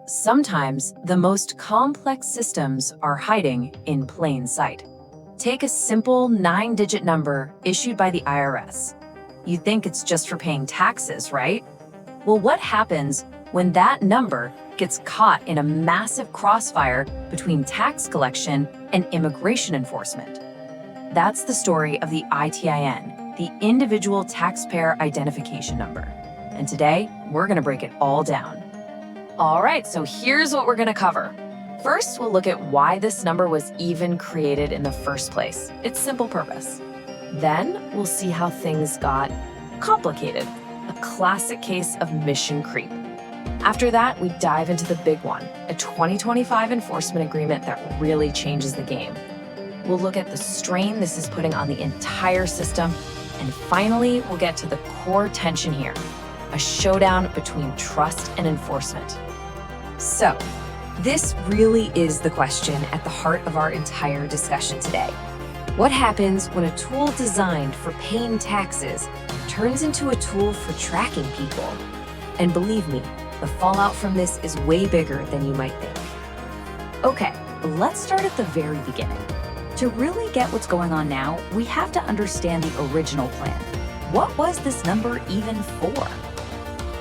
Sometimes the most complex systems are hiding in plain sight. Take a simple 9-digit number issued by the IRS. You think it's just for paying taxes, right? Well, what happens when that number gets caught in a massive crossfire between tax collection and immigration enforcement? That's the story of the ITIN, the Individual Taxpayer Identification Number. And today, we're going to break it all down. All right, so here's what we're going to cover. First, we'll look at why this number was even created in the first place, its simple purpose. Then, we'll see how things got complicated, a classic case of mission creep. After that, we dive into the big one, a 2025 enforcement agreement that really changes the game. We'll look at the strain this is putting on the entire system, and finally, we'll get to the core tension here, a showdown between trust and enforcement. So, this really is the question at the heart of our entire discussion today. What happens when a tool designed for paying taxes turns into a tool for tracking people? And believe me, the fallout from this is way bigger than you might think. Okay, let's start at the very beginning. To really get what's going on now, we have to understand the original plan. What was this number even for?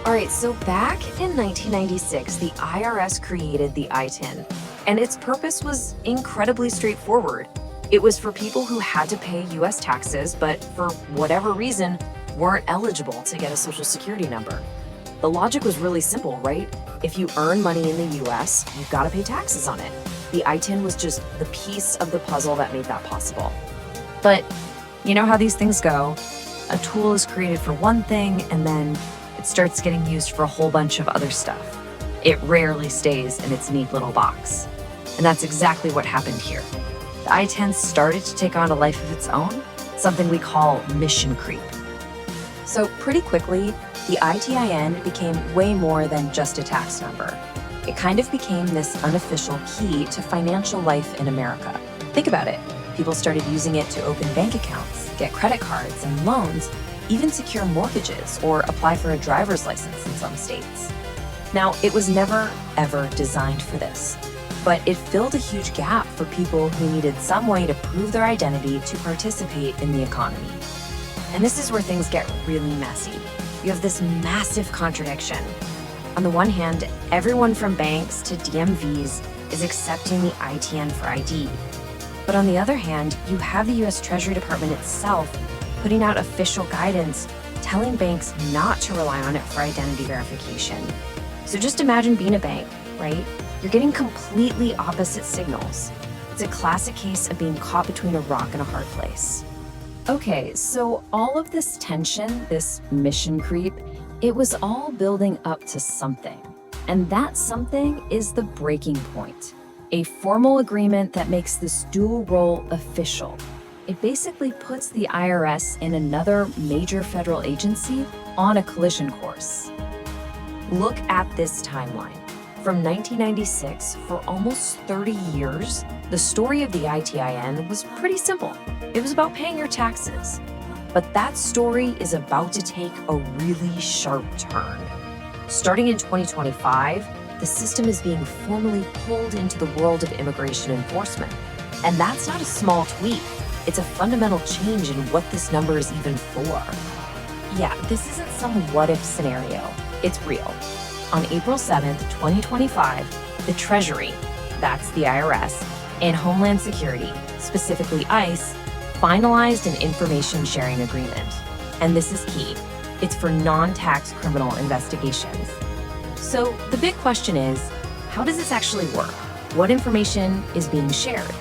All right, so back in 1996, the IRS created the ITIN, and its purpose was incredibly straightforward. It was for people who had to pay U.S. taxes, but for whatever reason, weren't eligible to get a Social Security number. The logic was really simple, right? If you earn money in the U.S., you've got to pay taxes on it. The ITIN was just the piece of the puzzle that made that possible. But you know how these things go. A tool is created for one thing, and then it starts getting used for a whole bunch of other stuff. It rarely stays in its neat little box. And that's exactly what happened here. The ITIN started to take on a life of its own, something we call mission creep. So pretty quickly, the ITIN became way more than just a tax number. It kind of became this unofficial key to financial life in America. Think about it. People started using it to open bank accounts, get credit cards and loans, even secure mortgages or apply for a driver's license in some states. Now, it was never, ever designed for this, but it filled a huge gap for people who needed some way to prove their identity to participate in the economy. And this is where things get really messy. You have this massive contradiction. On the one hand, everyone from banks to DMVs is accepting the ITIN for ID. But on the other hand, you have the U.S. Treasury Department itself putting out official guidance telling banks not to rely on it for identity verification. So just imagine being a bank, right? You're getting completely opposite signals. It's a classic case of being caught between a rock and a hard place. Okay, so all of this tension, this mission creep, it was all building up to something. And that something is the breaking point. A formal agreement that makes this dual role official. It basically puts the IRS and another major federal agency on a collision course. Look at this timeline. From 1996, for almost 30 years, the story of the ITIN was pretty simple. It was about paying your taxes. But that story is about to take a really sharp turn. Starting in 2025, the system is being formally pulled into the world of immigration enforcement. And that's not a small tweak. It's a fundamental change in what this number is even for. Yeah, this isn't some what-if scenario. It's real. On April 7th, 2025, the Treasury, that's the IRS, and Homeland Security, specifically ICE, finalized an information sharing agreement. And this is key. It's for non-tax criminal investigations. So the big question is, how does this actually work? What information is being shared?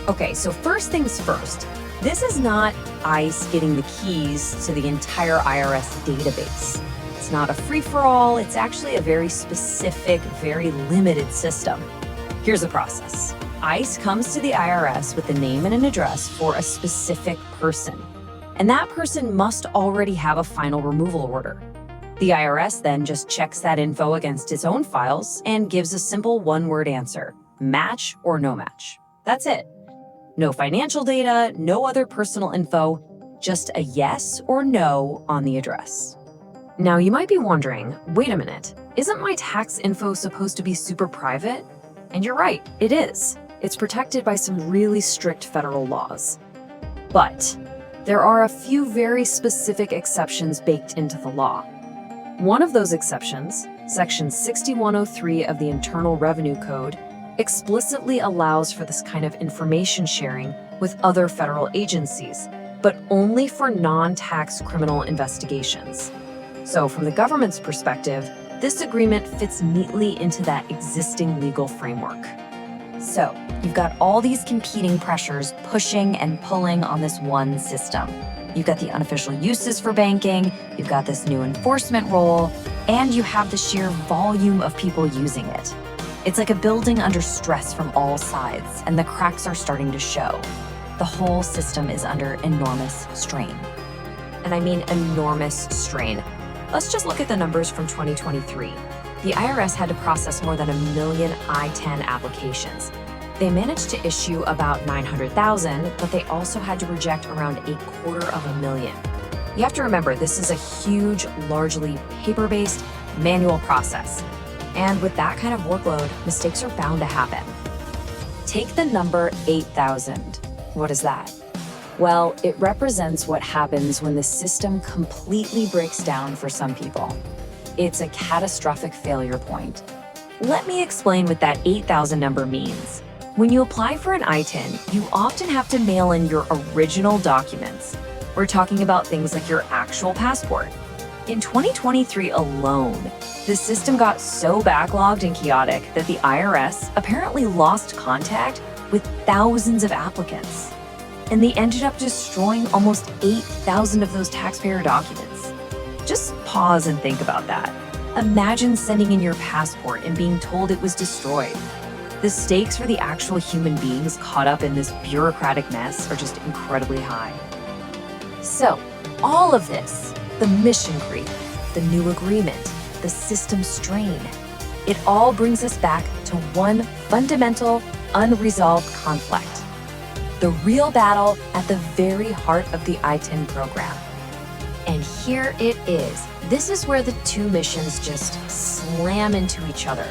Okay, so first things first, this is not ICE getting the keys to the entire IRS database. It's not a free-for-all, it's actually a very specific, very limited system. Here's the process. ICE comes to the IRS with a name and an address for a specific person, and that person must already have a final removal order. The IRS then just checks that info against its own files and gives a simple one-word answer, match or no match. That's it. No financial data, no other personal info, just a yes or no on the address. Now, you might be wondering, wait a minute, isn't my tax info supposed to be super private? And you're right, it is. It's protected by some really strict federal laws. But there are a few very specific exceptions baked into the law. One of those exceptions, Section 6103 of the Internal Revenue Code, explicitly allows for this kind of information sharing with other federal agencies, but only for non-tax criminal investigations. So from the government's perspective, this agreement fits neatly into that existing legal framework. So, you've got all these competing pressures pushing and pulling on this one system. You've got the unofficial uses for banking, you've got this new enforcement role, and you have the sheer volume of people using it. It's like a building under stress from all sides, and the cracks are starting to show. The whole system is under enormous strain. And I mean enormous strain. Let's just look at the numbers from 2023. The IRS had to process more than 1 million ITIN applications. They managed to issue about 900,000, but they also had to reject around 250,000. You have to remember, this is a huge, largely paper-based, manual process. And with that kind of workload, mistakes are bound to happen. Take the number 8,000. What is that? Well, it represents what happens when the system completely breaks down for some people. It's a catastrophic failure point. Let me explain what that 8,000 number means. When you apply for an ITIN, you often have to mail in your original documents. We're talking about things like your actual passport. In 2023 alone, the system got so backlogged and chaotic that the IRS apparently lost contact with thousands of applicants. And they ended up destroying almost 8,000 of those taxpayer documents. Just pause and think about that. Imagine sending in your passport and being told it was destroyed. The stakes for the actual human beings caught up in this bureaucratic mess are just incredibly high. So, all of this, the mission creep, the new agreement, the system strain, it all brings us back to one fundamental, unresolved conflict. The real battle at the very heart of the ITIN program. And here it is. This is where the two missions just slam into each other.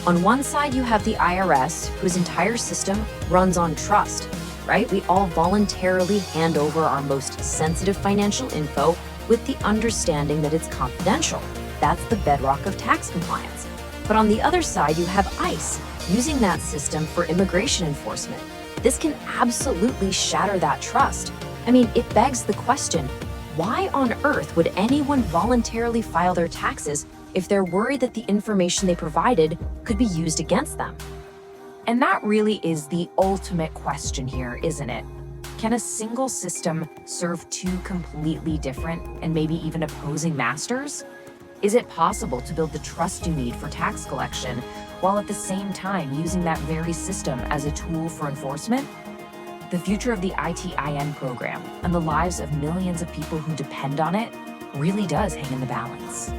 On one side, you have the IRS, whose entire system runs on trust, right? We all voluntarily hand over our most sensitive financial info with the understanding that it's confidential. That's the bedrock of tax compliance. But on the other side, you have ICE, using that system for immigration enforcement. This can absolutely shatter that trust. I mean, it begs the question, why on earth would anyone voluntarily file their taxes if they're worried that the information they provided could be used against them? And that really is the ultimate question here, isn't it? Can a single system serve two completely different and maybe even opposing masters? Is it possible to build the trust you need for tax collection while at the same time using that very system as a tool for enforcement? The future of the ITIN program and the lives of millions of people who depend on it really does hang in the balance.